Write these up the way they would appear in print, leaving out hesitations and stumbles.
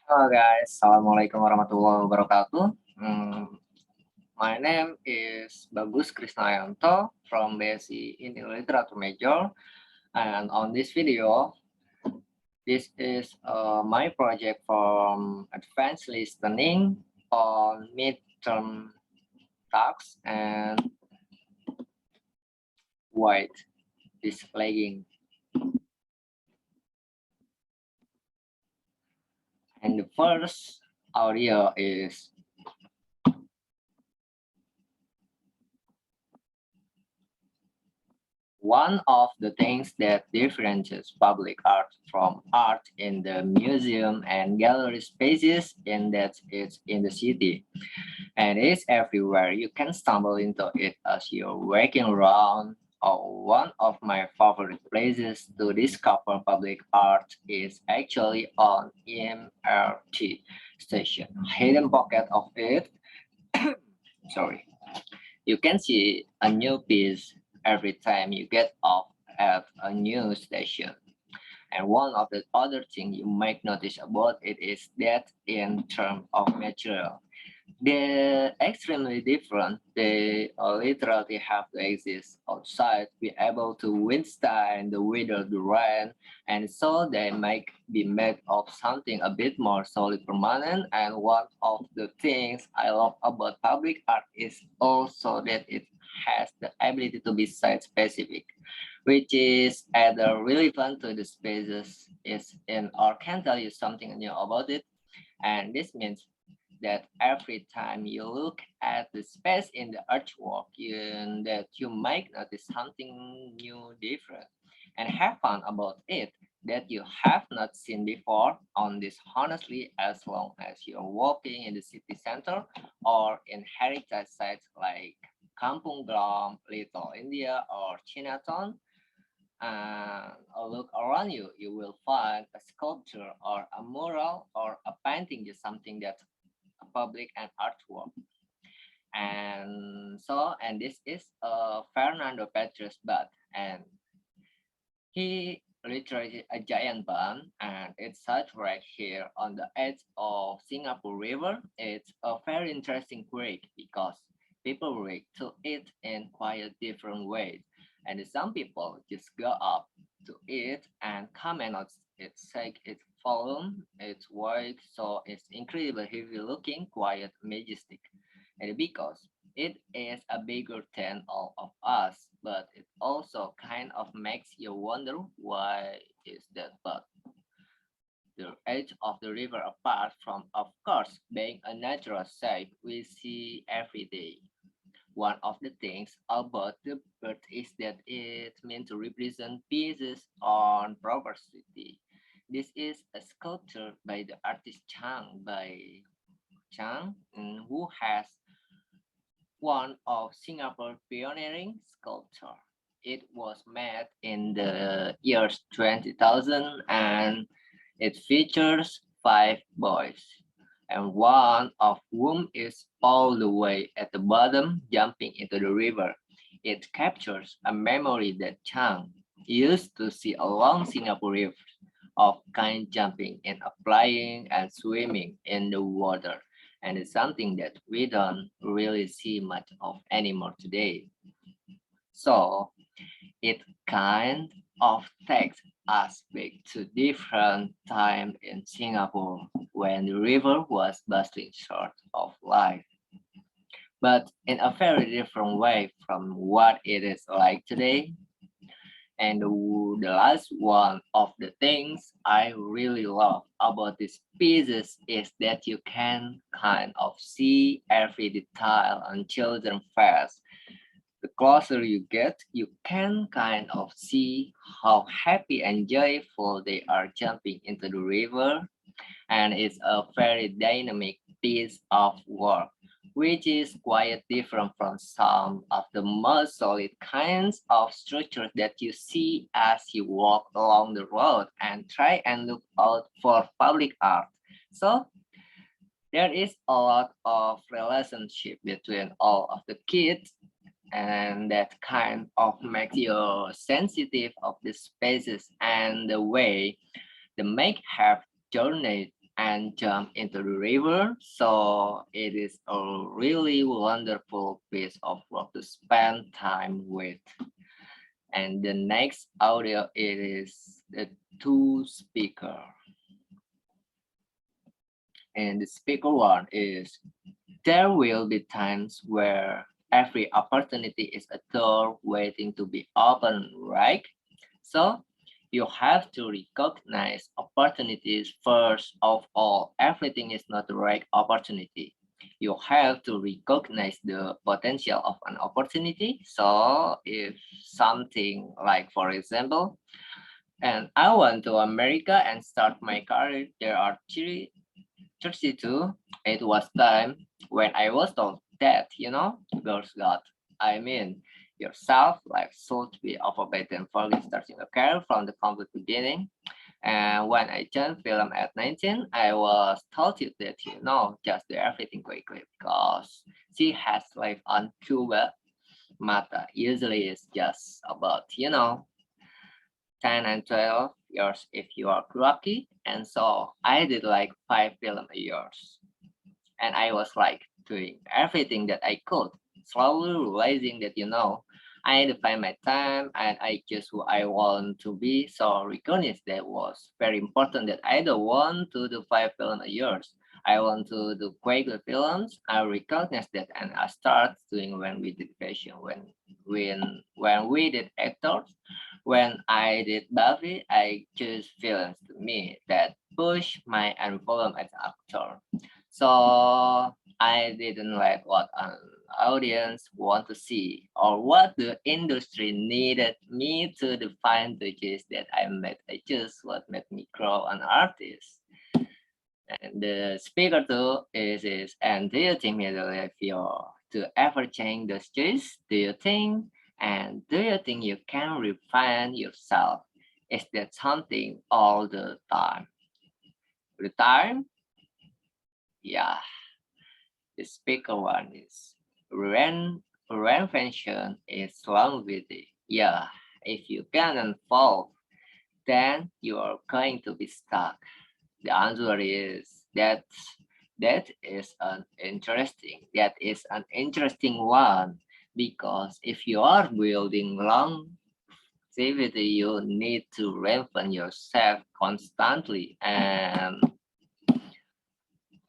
Halo guys, Assalamualaikum warahmatullahi wabarakatuh. My name is Bagus Krisnayanto from BSc English Literature major, and on this video, this is my project from advanced listening on midterm tasks and white displaying. And the first audio is one of the things that differentiates public art from art in the museum and gallery spaces in that it's in the city and it's everywhere. You can stumble into it as you're walking around. One of my favorite places to discover public art is actually on MRT station. Hidden pocket of it. Sorry. You can see a new piece every time you get off at a new station. And one of the other things you might notice about it is that in terms of material, they're extremely different. They literally have to exist outside, be able to withstand the weather, the rain, and so they might be made of something a bit more solid, permanent. And one of the things I love about public art is also that it has the ability to be site specific, which is either relevant to the spaces is in or can tell you something new about it. And this means that every time you look at the space in the artwork, that you might notice something new, different, and have fun about it that you have not seen before on this. Honestly, as long as you're walking in the city center or in heritage sites like Kampung Glam, Little India, or Chinatown, and look around you, you will find a sculpture or a mural or a painting, just something that's a public and artwork. And this is Fernando Petrus Bud, and he literally a giant bun, and it's such right here on the edge of Singapore River. It's a very interesting creek because people relate to it in quite different ways. And some people just go up to it and comment on its sake, its volume, its weight, so it's incredibly heavy looking, quiet, majestic. And because it is a bigger than all of us, but it also kind of makes you wonder why is that. But the edge of the river apart from, of course, being a natural sight we see every day. One of the things about the bird is that it meant to represent pieces on property. This is a sculpture by the artist Chang, who has one of Singapore pioneering sculpture. It was made in the years 20,000 and it features five boys, and one of whom is all the way at the bottom jumping into the river. It captures a memory that Chang used to see along Singapore River of kind jumping and applying and swimming in the water, and it's something that we don't really see much of anymore today. So it kind of takes us back to different time in Singapore when the river was bustling short of life, but in a very different way from what it is like today. And the last one of the things I really love about these pieces is that you can kind of see every detail on children's face. The closer you get, you can kind of see how happy and joyful they are jumping into the river, and it's a very dynamic piece of work, which is quite different from some of the most solid kinds of structures that you see as you walk along the road and try and look out for public art. So there is a lot of relationship between all of the kids, and that kind of makes you sensitive of the spaces and the way they make have journeyed and jump into the river. So it is a really wonderful piece of work to spend time with. And the next audio it is the two speaker. And the speaker one is there will be times where every opportunity is a door waiting to be opened, right? So you have to recognize opportunities first of all. Everything is not the right opportunity. You have to recognize the potential of an opportunity. So if something like, for example, and I went to America and start my career, there are 32. It was time when I was told that, girls got, I mean, yourself like should be overpaid and forget starting a career from the complete beginning. And when I joined film at 19, I was told that, just do everything quickly because she has life on Cuba. Mata usually is just about, 10 and 12 years if you are lucky. And so I did like 5 film a year. And I was like doing everything that I could, slowly realizing that, I define my time and I choose who I want to be. So recognize that was very important that I don't want to do 5 film a year. I want to do quicker films. I recognize that and I start doing when we did fashion, when we did actors, when I did Buffy, I choose films to me that push my envelope as actor. So I didn't like what an audience want to see or what the industry needed me to define the choice that I made. I choose what made me grow an artist. And the speaker too is and do you think if you to ever change those choices? Do you think and do you think you can refine yourself? Is that something all the time? The time? Yeah. The speaker one is reinvention is longevity. Yeah, if you can unfold, then you are going to be stuck. The answer is that is an interesting one because if you are building longevity, you need to reinvent yourself constantly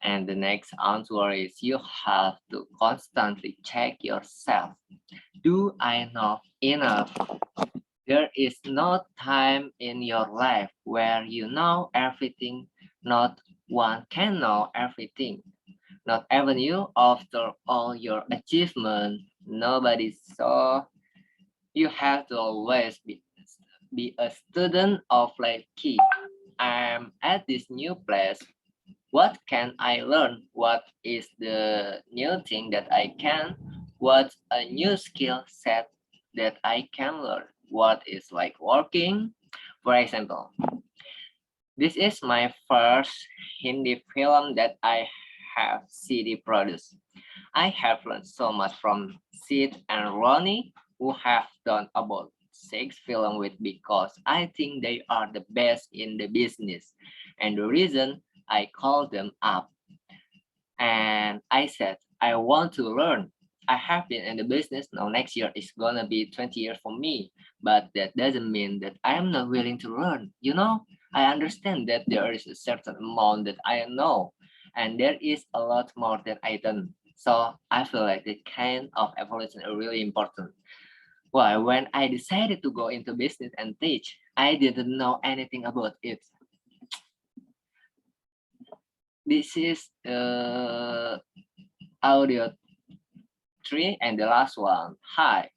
and the next answer is you have to constantly check yourself. Do I know enough? There is no time in your life where you know everything. Not one can know everything. Not even you after all your achievement. Nobody saw. You have to always be a student of life key. I'm at this new place. What can I learn? What is the new thing that I can? What's a new skill set that I can learn? What is like working? For example, this is my first Hindi film that I have CD produced. I have learned so much from Sid and Ronnie, who have done about 6 films with because I think they are the best in the business. And the reason I called them up and I said, I want to learn. I have been in the business now. Next year is gonna be 20 years for me, but that doesn't mean that I am not willing to learn. I understand that there is a certain amount that I know, and there is a lot more that I don't. So I feel like that kind of evolution is really important. Well, when I decided to go into business and teach, I didn't know anything about it. This is audio 3 and the last one. Hi,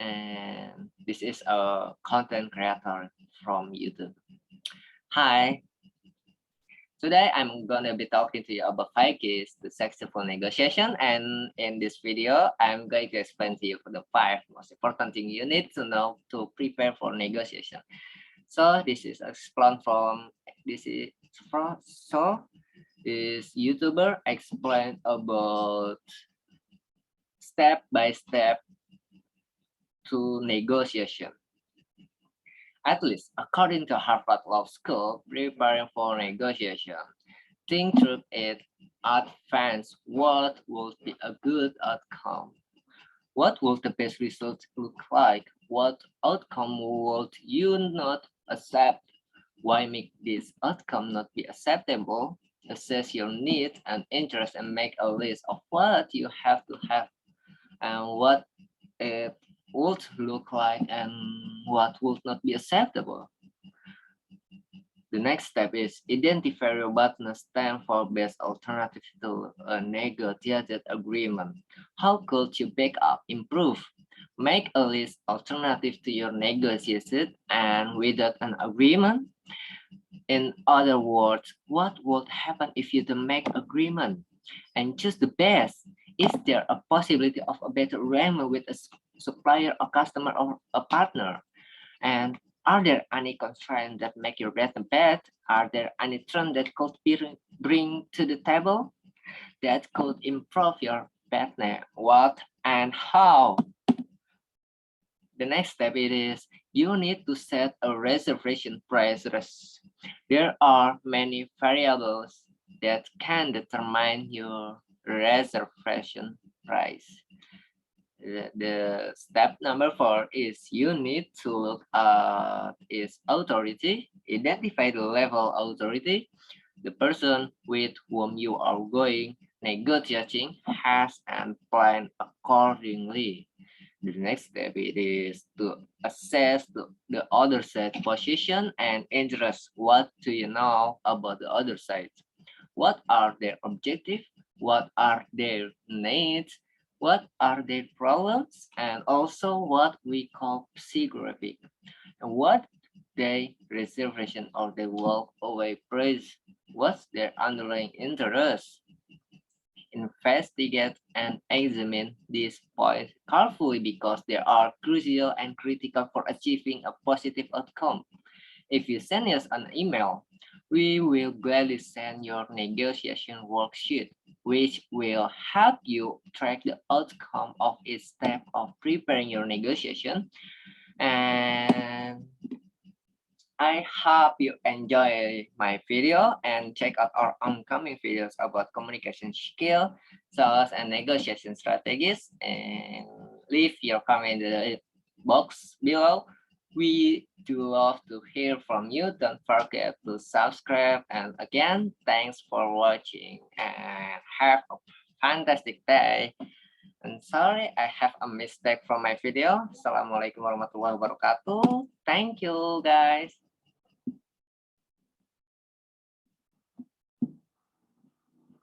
and this is a content creator from YouTube. Hi, today I'm gonna be talking to you about 5 keys to successful negotiation, and in this video, I'm going to explain to you the 5 most important things you need to know to prepare for negotiation. So this is explained from this YouTuber explained about step by step to negotiation. At least according to Harvard Law School, preparing for negotiation. Think through it. Advance. What would be a good outcome? What would the best result look like? What outcome would you not accept? Why make this outcome not be acceptable? Assess your needs and interests and make a list of what you have to have and what it would look like and what would not be acceptable. The next step is identify your partner's stand for best alternative to a negotiated agreement. How could you back up, improve? Make a list alternative to your negotiation and without an agreement. In other words, what would happen if you don't make agreement and choose the best? Is there a possibility of a better arrangement with a supplier, a customer, or a partner? And are there any constraints that make your better bad? Are there any trends that could bring to the table that could improve your partner? What and how? The next step it is you need to set a reservation price risk. There are many variables that can determine your reservation price. The step number 4 is you need to look at its authority, identify the level authority. The person with whom you are going negotiating has and plan accordingly. The next step it is to assess the other side position and interest. What do you know about the other side? What are their objectives? What are their needs? What are their problems? And also what we call psychographic. And what they reservation or they walk away praise. What's their underlying interest? Investigate and examine these points carefully because they are crucial and critical for achieving a positive outcome. If you send us an email, we will gladly send your negotiation worksheet, which will help you track the outcome of each step of preparing your negotiation. And I hope you enjoy my video and check out our upcoming videos about communication skill, sales, and negotiation strategies. And leave your comment in the box below. We do love to hear from you. Don't forget to subscribe. And again, thanks for watching and have a fantastic day. And sorry, I have a mistake from my video. Assalamualaikum warahmatullahi wabarakatuh. Thank you, guys.